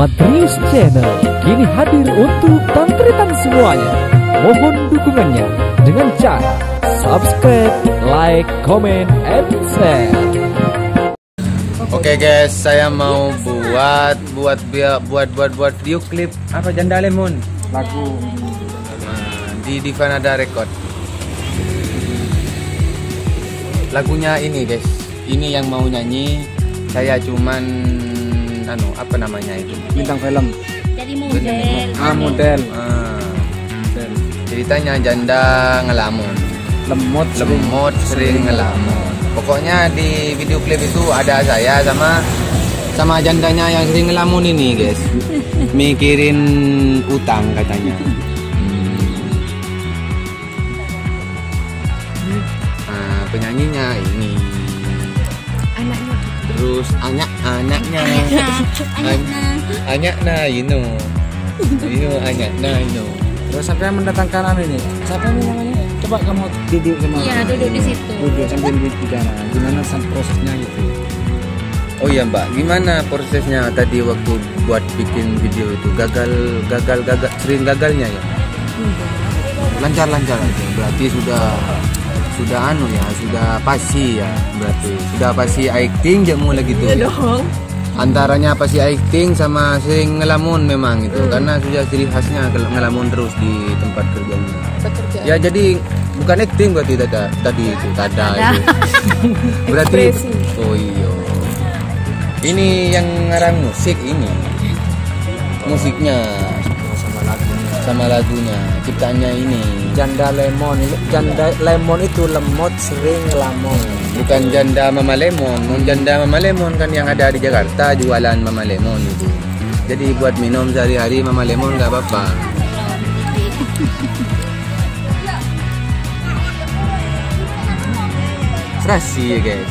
Madris Channel kini hadir untuk tantritan semuanya. Mohon dukungannya dengan cara subscribe, like, comment, and share. Oke guys, saya mau buat video klip apa Janda Lemon lagu di Divanada Record. Lagunya ini guys, ini yang mau nyanyi saya cuman apa namanya itu, bintang film. Jadi model. Model. Ceritanya janda ngelamun, Lemot sering ngelamun. Pokoknya di video klip itu ada saya sama jandanya yang sering ngelamun ini guys. Mikirin utang katanya. Penyanyinya ini Anaknya. terus anaknya anaknya Terus sampai mendatangkan ini. Siapa ini namanya? Coba kamu duduk sama. Iya, duduk di situ. Duduk sambil bicara. Gimana prosesnya gitu? Oh iya Mbak, gimana prosesnya tadi waktu buat bikin video itu? Gagal sering gagalnya ya? Lancar aja. Berarti sudah pasti ya, berarti sudah pasti acting jamu lagi tuh. Iya dong. Antaranya pasti acting sama sering ngelamun memang itu karena sudah ciri khasnya ngelamun terus di tempat kerjanya. Ya jadi bukan acting berarti tadi itu itu. Berarti oh iya. Ini yang ngarang musik ini. Musiknya sama lagunya ciptaannya ini Janda Lemon itu lemot sering ngelamun. bukan janda Mama Lemon. Janda Mama Lemon kan yang ada di Jakarta jualan Mama Lemon itu, jadi buat minum sehari-hari Mama Lemon nggak apa-apa. Serasi ya guys.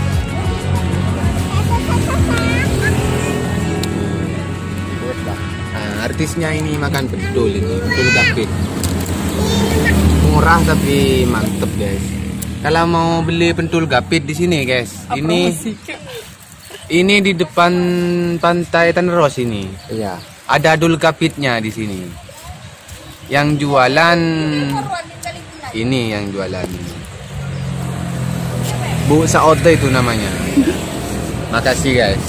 Artisnya ini makan betul gapit. Murah tapi mantep guys. Kalau mau beli pentul gapit di sini guys, ini di depan pantai Tanros ini. Iya. Ada dul gapitnya di sini. Yang jualan ini Bu Saoda itu namanya. Makasih guys.